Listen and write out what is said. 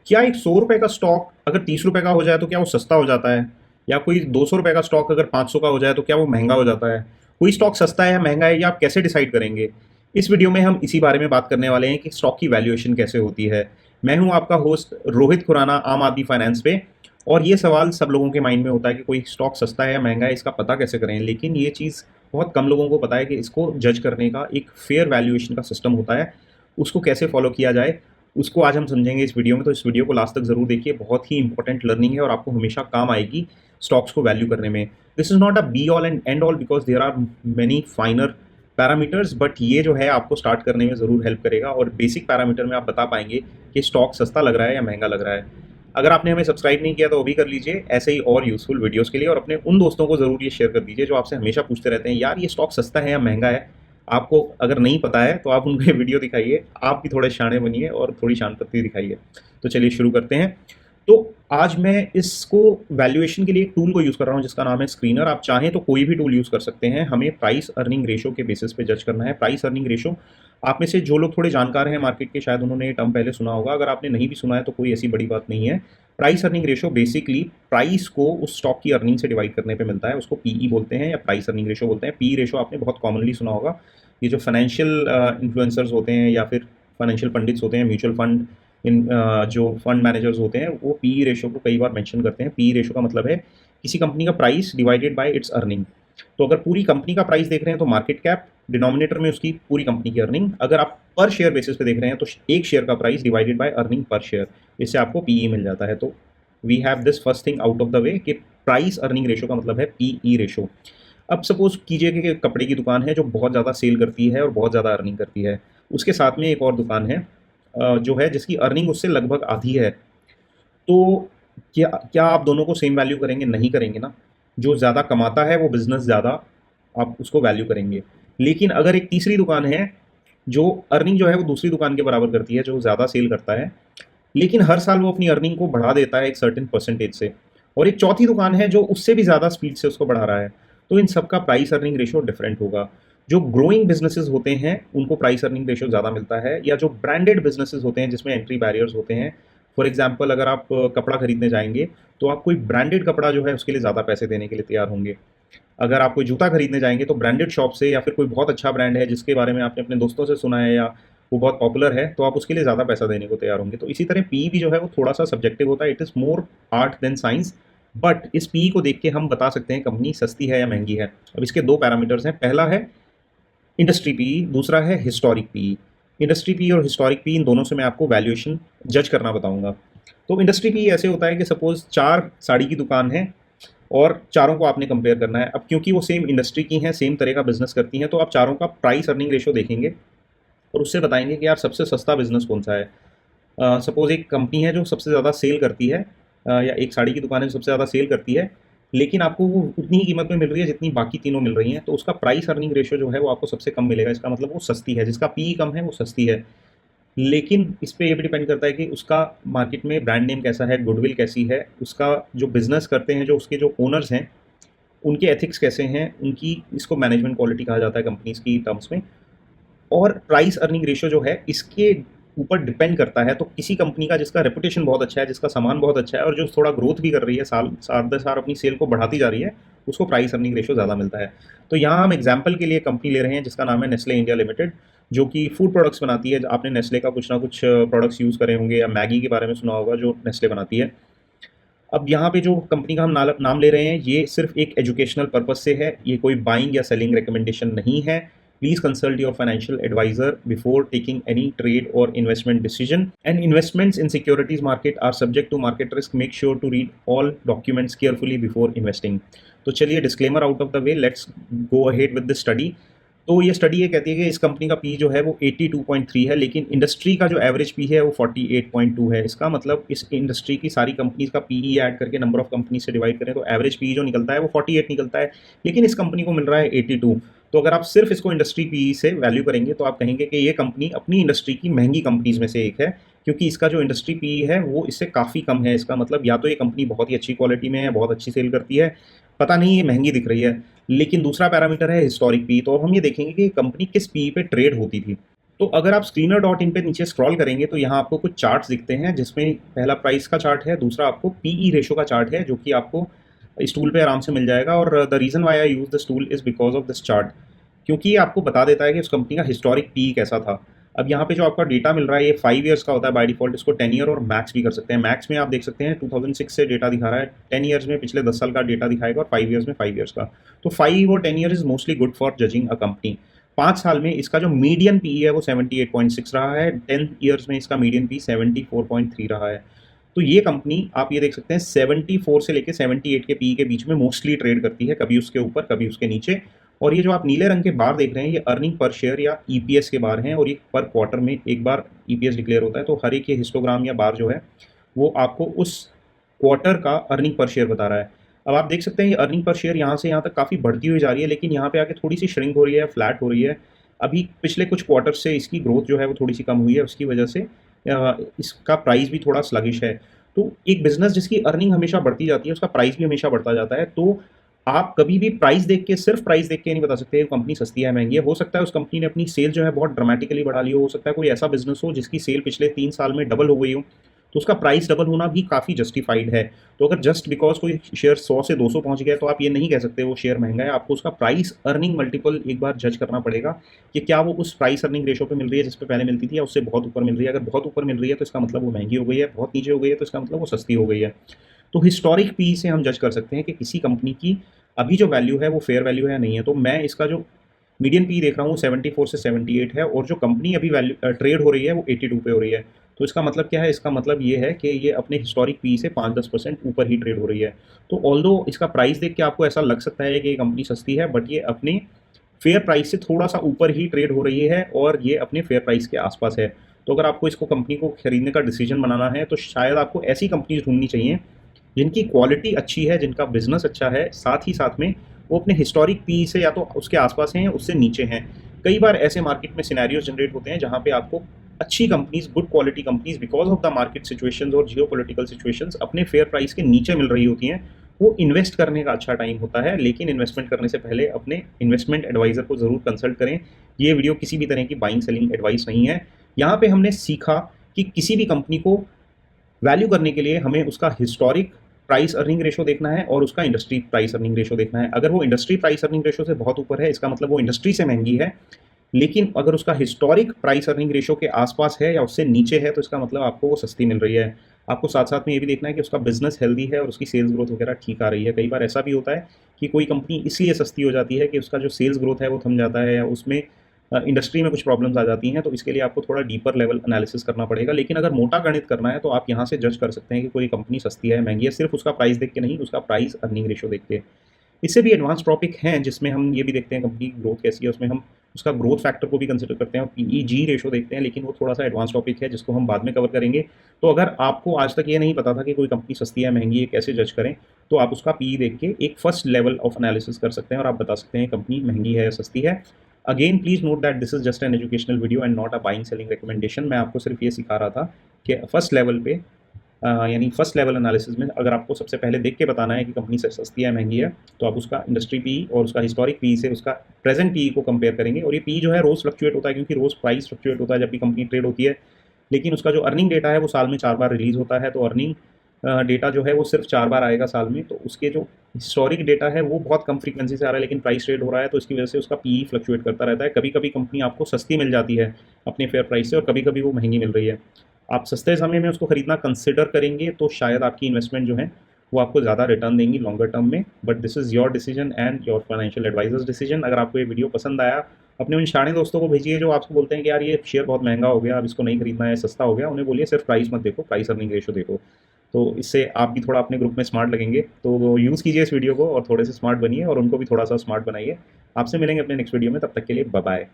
क्या एक 100 रुपए का स्टॉक अगर 30 रुपए का हो जाए तो क्या वो सस्ता हो जाता है? या कोई 200 रुपए का स्टॉक अगर 500 का हो जाए तो क्या वो महंगा हो जाता है? कोई स्टॉक सस्ता है या महंगा है, या आप कैसे डिसाइड करेंगे? इस वीडियो में हम इसी बारे में बात करने वाले हैं कि स्टॉक की वैल्यूएशन कैसे होती है। मैं हूं आपका होस्ट रोहित खुराना, आम आदमी फाइनेंस पे। और ये सवाल सब लोगों के माइंड में होता है कि कोई स्टॉक सस्ता है या महंगा है, इसका पता कैसे करें। लेकिन ये चीज़ बहुत कम लोगों को पता है कि इसको जज करने का एक फेयर वैल्यूएशन का सिस्टम होता है। उसको कैसे फॉलो किया जाए, उसको आज हम समझेंगे इस वीडियो में। तो इस वीडियो को लास्ट तक ज़रूर देखिए, बहुत ही इंपॉर्टेंट लर्निंग है और आपको हमेशा काम आएगी स्टॉक्स को वैल्यू करने में। This is not a be all and end all because there are many finer parameters, but ये जो है आपको स्टार्ट करने में ज़रूर हेल्प करेगा और बेसिक पैरामीटर में आप बता पाएंगे कि स्टॉक सस्ता लग रहा है या महंगा लग रहा है। अगर आपने हमें सब्सक्राइब नहीं किया तो अभी कर लीजिए, ऐसे ही और यूजफुल वीडियोस के लिए। और अपने उन दोस्तों को ज़रूर ये शेयर कर दीजिए जो आपसे हमेशा पूछते रहते हैं, यार ये स्टॉक सस्ता है या महंगा है। आपको अगर नहीं पता है तो आप उनको ये वीडियो दिखाइए, आप भी थोड़े शाणे बनिए और थोड़ी शांति दिखाइए। तो चलिए शुरू करते हैं। तो आज मैं इसको वैल्यूएशन के लिए एक टूल को यूज़ कर रहा हूँ जिसका नाम है स्क्रीनर। आप चाहें तो कोई भी टूल यूज़ कर सकते हैं। हमें प्राइस अर्निंग रेशो के बेसिस पे जज करना है। प्राइस अर्निंग रेशो, आप में से जो लोग थोड़े जानकार हैं मार्केट के, शायद उन्होंने ये टर्म पहले सुना होगा। अगर आपने नहीं भी सुना है तो कोई ऐसी बड़ी बात नहीं है। Price earning ratio basically price को उस स्टॉक की अर्निंग से डिवाइड करने पे मिलता है। उसको पीई बोलते हैं या प्राइस अर्निंग रेशो बोलते हैं। पी रेशो आपने बहुत कॉमनली सुना होगा। ये जो फाइनेंशियल इन्फ्लुएंसर्स होते हैं या फिर फाइनेंशियल पंडित्स होते हैं, म्यूचुअल फंड जो फंड मैनेजर्स होते हैं, वो पी रेशो को कई बार मेंशन करते हैं। पी रेशो का मतलब है किसी कंपनी का price divided bye it's earning. तो अगर पूरी कंपनी का प्राइस देख रहे हैं तो मार्केट कैप, डिनोमिनेटर में उसकी पूरी कंपनी की अर्निंग। अगर आप पर शेयर बेसिस पे देख रहे हैं तो एक शेयर का price divided by earning per share, इससे आपको पीई मिल जाता है। तो we have this first thing out of the way कि प्राइस अर्निंग रेशो का मतलब है पीई रेशो। अब सपोज कीजिए कि कपड़े की दुकान है जो बहुत ज़्यादा सेल करती है और बहुत ज़्यादा अर्निंग करती है। उसके साथ में एक और दुकान है जो है जिसकी अर्निंग उससे लगभग आधी है। तो क्या क्या आप दोनों को सेम वैल्यू करेंगे? नहीं करेंगे ना। जो ज़्यादा कमाता है वो बिज़नेस ज़्यादा आप उसको वैल्यू करेंगे। लेकिन अगर एक तीसरी दुकान है जो अर्निंग जो है वो दूसरी दुकान के बराबर करती है, जो ज़्यादा सेल करता है, लेकिन हर साल वो अपनी अर्निंग को बढ़ा देता है एक सर्टेन परसेंटेज से, और एक चौथी दुकान है जो उससे भी ज़्यादा स्पीड से उसको बढ़ा रहा है, तो इन सब का प्राइस अर्निंग रेशियो डिफरेंट होगा। जो ग्रोइंग बिजनेसेस होते हैं उनको प्राइस अर्निंग रेशियो ज़्यादा मिलता है, या जो ब्रांडेड बिजनेसेस होते हैं जिसमें एंट्री बैरियर्स होते हैं। फॉर एग्जाम्पल, अगर आप कपड़ा खरीदने जाएंगे तो आप कोई ब्रांडेड कपड़ा जो है उसके लिए ज़्यादा पैसे देने के लिए तैयार होंगे। अगर आप कोई जूता खरीदने जाएंगे तो ब्रांडेड शॉप से, या फिर कोई बहुत अच्छा ब्रांड है जिसके बारे में आपने अपने दोस्तों से सुना है या वो बहुत पॉपुलर है, तो आप उसके लिए ज़्यादा पैसा देने को तैयार होंगे। तो इसी तरह पी भी जो है वो थोड़ा सा सब्जेक्टिव होता है। It is more art than science. But इस पी को देख के हम बता सकते हैं कंपनी सस्ती है या महंगी है। अब इसके दो पैरामीटर्स हैं। पहला है इंडस्ट्री पी, दूसरा है हिस्टोरिक पी। इंडस्ट्री पी और हिस्टोरिक पी, इन दोनों से मैं आपको वैल्यूएशन जज करना बताऊंगा। तो इंडस्ट्री पी ऐसे होता है कि सपोज 4 साड़ी की दुकान है और चारों को आपने कंपेयर करना है। अब क्योंकि वो सेम इंडस्ट्री की हैं, सेम तरह का बिजनेस करती हैं, तो आप चारों का प्राइस अर्निंग रेशो देखेंगे और उससे बताएंगे कि यार सबसे सस्ता बिजनेस कौन सा है। सपोज एक कंपनी है जो सबसे ज़्यादा सेल करती है, या एक साड़ी की दुकान है जो सबसे ज़्यादा सेल करती है, लेकिन आपको वो उतनी ही कीमत में मिल रही है जितनी बाकी तीनों मिल रही हैं, तो उसका प्राइस अर्निंग रेशो जो है वो आपको सबसे कम मिलेगा। इसका मतलब वो सस्ती है। जिसका पी कम है वो सस्ती है। लेकिन इस पे ये भी डिपेंड करता है कि उसका मार्केट में ब्रांड नेम कैसा है, गुडविल कैसी है, उसका जो बिजनेस करते हैं, जो उसके जो ओनर्स हैं, उनके एथिक्स कैसे हैं, उनकी, इसको मैनेजमेंट क्वालिटी कहा जाता है कंपनीज की टर्म्स में। और प्राइस अर्निंग रेशियो जो है इसके ऊपर डिपेंड करता है। तो किसी कंपनी का जिसका रेपुटेशन बहुत अच्छा है, जिसका सामान बहुत अच्छा है और जो थोड़ा ग्रोथ भी कर रही है, साल साल दर साल अपनी सेल को बढ़ाती जा रही है, उसको प्राइस अर्निंग रेशियो ज़्यादा मिलता है। तो यहाँ हम एग्जाम्पल के लिए कंपनी ले रहे हैं जिसका नाम है नेस्ले इंडिया लिमिटेड, जो कि फूड प्रोडक्ट्स बनाती है। आपने नेस्ले का कुछ ना कुछ प्रोडक्ट्स यूज़ करे होंगे, या मैगी के बारे में सुना होगा जो नेस्ले बनाती है। अब यहाँ पे जो कंपनी का हम नाम ले रहे हैं, ये सिर्फ एक एजुकेशनल पर्पज से है। ये कोई बाइंग या सेलिंग रिकमेंडेशन नहीं है। Please consult your financial advisor before taking any trade or investment decision. And investments in securities market are subject to market risk. Make sure to read all documents carefully before investing. तो चलिए disclaimer out of the way, let's go ahead with the study. तो ये study ये कहती है कि इस company का पी जो है वो 82.3 है, लेकिन इंडस्ट्री का जो एवरेज पी है वो 48.2 है। इसका मतलब इस इंडस्ट्री की सारी कंपनीज का पीई ऐड करके नंबर ऑफ कंपनी से डिवाइड करें तो एवरेज पी जो निकलता है वो 48 निकलता है, लेकिन इस कंपनी को मिल रहा है 82। तो अगर आप सिर्फ इसको इंडस्ट्री पी से वैल्यू करेंगे तो आप कहेंगे कि ये कंपनी अपनी इंडस्ट्री की महंगी कंपनीज में से एक है, क्योंकि इसका जो इंडस्ट्री पी है वो इससे काफ़ी कम है। इसका मतलब या तो ये कंपनी बहुत ही अच्छी क्वालिटी में है, बहुत अच्छी सेल करती है, पता नहीं ये महंगी दिख रही है। लेकिन दूसरा पैरामीटर है हिस्टोरिक पी। तो अब हम ये देखेंगे कि कंपनी किस पी पे ट्रेड होती थी। तो अगर आप स्क्रीनर डॉट इन पे नीचे स्क्रॉल करेंगे तो यहाँ आपको कुछ चार्ट्स दिखते हैं, जिसमें पहला प्राइस का चार्ट है, दूसरा आपको पीई रेशो का चार्ट है, जो कि आपको इस टूल पे आराम से मिल जाएगा। और the reason why I use this tool is because of this chart, क्योंकि ये आपको बता देता है कि उस कंपनी का हिस्टोरिक पी कैसा था। अब यहाँ पे जो आपका डेटा मिल रहा है ये 5 ईयर्स का होता है बाय डिफ़ॉल्ट, इसको 10 ईयर और मैक्स भी कर सकते हैं। मैक्स में आप देख सकते हैं 2006 से डेटा दिखा रहा है, 10 ईयर्स में पिछले 10 साल का डेटा दिखाएगा, और 5 ईयर्स में 5 ईयर्स का। तो 5 और 10 year is mostly good for judging a company. 5 साल में इसका जो मीडियन पी है वो 78.6 रहा है, 10 ईयर्स में इसका मीडियन पी 74.3 रहा है। तो ये कंपनी आप ये देख सकते हैं 74 से लेके 78 के पी के बीच में मोस्टली ट्रेड करती है, कभी उसके ऊपर कभी उसके नीचे। और ये जो आप नीले रंग के बार देख रहे हैं ये अर्निंग पर शेयर या ईपीएस के बार हैं, और ये पर क्वार्टर में एक बार ईपीएस डिक्लेयर होता है। तो हर एक ये हिस्टोग्राम या बार जो है वो आपको उस क्वार्टर का अर्निंग पर शेयर बता रहा है। अब आप देख सकते हैं ये अर्निंग पर शेयर यहाँ से यहाँ तक काफ़ी बढ़ती हुई जा रही है, लेकिन यहाँ पे आके थोड़ी सी श्रिंक हो रही है, फ्लैट हो रही है। अभी पिछले कुछ क्वार्टर से इसकी ग्रोथ जो है वो थोड़ी सी कम हुई है, उसकी वजह से इसका प्राइस भी थोड़ा स्लगिश है। तो एक बिजनेस जिसकी अर्निंग हमेशा बढ़ती जाती है उसका प्राइस भी हमेशा बढ़ता जाता है। तो आप कभी भी प्राइस देख के, सिर्फ प्राइस देख के नहीं बता सकते कंपनी सस्ती है महंगी है। हो सकता है उस कंपनी ने अपनी सेल जो है बहुत ड्रामेटिकली बढ़ा ली हो सकता है कोई ऐसा बिजनेस हो जिसकी सेल पिछले 3 साल में डबल हो गई हो, तो उसका प्राइस डबल होना भी काफ़ी जस्टिफाइड है। तो अगर जस्ट बिकॉज कोई शेयर 100 से 200 पहुंच गया तो आप ये नहीं कह सकते वो शेयर महंगा है। आपको उसका प्राइस अर्निंग मल्टीपल एक बार जज करना पड़ेगा कि क्या वो उस प्राइस अर्निंग रेशो पे मिल रही है जिस पे पहले मिलती थी, या उससे बहुत ऊपर मिल रही है। अगर बहुत ऊपर मिल रही है तो इसका मतलब वो महंगी हो गई है, बहुत नीचे हो गई है तो इसका मतलब वो सस्ती हो गई है। तो हिस्टोरिक पी से हम जज कर सकते हैं कि किसी कंपनी की अभी जो वैल्यू है वो फेयर वैल्यू है या नहीं है। तो मैं इसका जो मीडियन पी देख रहा हूँ 74 से 78 है, और जो कंपनी अभी वैल्यू ट्रेड हो रही है वो 82 पे हो रही है। तो इसका मतलब क्या है? इसका मतलब ये है कि ये अपने हिस्टोरिक पी से 5-10% ऊपर ही ट्रेड हो रही है। तो ऑल्दो इसका प्राइस देख के आपको ऐसा लग सकता है कि ये कंपनी सस्ती है, बट ये अपने फेयर प्राइस से थोड़ा-सा ऊपर ही ट्रेड हो रही है, और ये अपने फेयर प्राइस के आसपास है। तो अगर आपको इसको कंपनी को खरीदने का डिसीजन बनाना है तो शायद आपको ऐसी कंपनीज़ ढूँढनी चाहिए जिनकी क्वालिटी अच्छी है, जिनका बिज़नेस अच्छा है, साथ ही साथ में वो अपने हिस्टोरिक पी से या तो उसके आसपास हैं या उससे नीचे हैं। कई बार ऐसे मार्केट में सिनेरियोज़ जनरेट होते हैं जहाँ पे आपको अच्छी companies, good quality companies because of the market situations और जियोपॉलिटिकल सिचुएशंस अपने फेयर प्राइस के नीचे मिल रही होती हैं। वो इन्वेस्ट करने का अच्छा टाइम होता है, लेकिन इन्वेस्टमेंट करने से पहले अपने इन्वेस्टमेंट एडवाइज़र को ज़रूर कंसल्ट करें। ये वीडियो किसी भी तरह की बाइंग सेलिंग एडवाइस नहीं है। यहाँ पे हमने सीखा कि किसी भी कंपनी को वैल्यू करने के लिए हमें उसका हिस्टोरिक प्राइस अर्निंग रेशो देखना है और उसका इंडस्ट्री प्राइस अर्निंग रेशो देखना है। अगर वो इंडस्ट्री प्राइस अर्निंग रेशो से बहुत ऊपर है इसका मतलब वो इंडस्ट्री से महंगी है, लेकिन अगर उसका हिस्टोरिक प्राइस अर्निंग रेशो के आसपास है या उससे नीचे है तो इसका मतलब आपको वो सस्ती मिल रही है। आपको साथ-साथ में ये भी देखना है कि उसका बिज़नेस हेल्दी है और उसकी सेल्स ग्रोथ वगैरह ठीक आ रही है। कई बार ऐसा भी होता है कि कोई कंपनी इसलिए सस्ती हो जाती है कि उसका जो सेल्स ग्रोथ है वो थम जाता है, या उसमें इंडस्ट्री में कुछ प्रॉब्लम्स आ जाती हैं, तो इसके लिए आपको थोड़ा डीपर लेवल एनालिसिस करना पड़ेगा। लेकिन अगर मोटा गणित करना है तो आप यहाँ से जज कर सकते हैं कि कोई कंपनी सस्ती है, महंगी है, सिर्फ उसका प्राइस देख के नहीं, उसका प्राइस अर्निंग रेशो देख के। इससे भी एडवांस टॉपिक हैं जिसमें हम ये भी देखते हैं कंपनी की ग्रोथ कैसी है, उसमें हम उसका ग्रोथ फैक्टर को भी कंसिडर करते हैं और पीईजी रेशो देखते हैं, लेकिन वो थोड़ा सा एडवांस टॉपिक है जिसको हम बाद में कवर करेंगे। तो अगर आपको आज तक ये नहीं पता था कि कोई कंपनी सस्ती है महंगी है कैसे जज करें, तो आप उसका पीई देख के एक फर्स्ट लेवल ऑफ एनालिसिस कर सकते हैं और आप बता सकते हैं कंपनी महंगी है या सस्ती है। Again please note that this is just an educational video and not a buying selling recommendation. मैं आपको सिर्फ ये सिखा रहा था कि फर्स्ट लेवल पे यानी फर्स्ट लेवल एनालिसिस में अगर आपको सबसे पहले देख के बताना है कि कंपनी से सस्ती है महंगी है, तो आप उसका इंडस्ट्री पी और उसका हिस्टोरिक पी से उसका प्रेजेंट पी को कंपेयर करेंगे। और ये पी जो है रोज़ फ्लक्चुएट होता है, क्योंकि रोज़ प्राइस फ्लक्चुएट होता है जब भी कंपनी ट्रेड होती है, लेकिन उसका जो अर्निंग डेटा है वो साल में 4 बार रिलीज़ होता है। तो अर्निंग डेटा जो है वो सिर्फ 4 बार आएगा साल में, तो उसके जो हिस्टोरिक डेटा है वो बहुत कम फ्रीक्वेंसी से आ रहा है, लेकिन प्राइस ट्रेड हो रहा है, तो इसकी वजह से उसका पी फ्लक्चुएट करता रहता है। कभी कभी कंपनी आपको सस्ती मिल जाती है अपने फेयर प्राइस से, और कभी कभी वो महंगी मिल रही है। आप सस्ते समय में उसको खरीदना कंसिडर करेंगे तो शायद आपकी इन्वेस्टमेंट जो है वो आपको ज़्यादा रिटर्न देंगी लॉन्गर टर्म में, but this is your decision and your financial advisor's decision. अगर आपको ये वीडियो पसंद आया, अपने उन शाणे दोस्तों को भेजिए जो आपको बोलते हैं कि यार ये शेयर बहुत महंगा हो गया, अब इसको नहीं खरीदना है, सस्ता हो गया। उन्हें बोलिए सिर्फ प्राइस मत देखो, प्राइस अर्निंग रेशो देखो। तो इससे आप भी थोड़ा अपने ग्रुप में स्मार्ट लगेंगे। तो यूज़ कीजिए इस वीडियो को और थोड़े से स्मार्ट बनिए और उनको भी थोड़ा सा स्मार्ट बनाइए। आपसे मिलेंगे अपने नेक्स्ट वीडियो में, तब तक के लिए बाय बाय।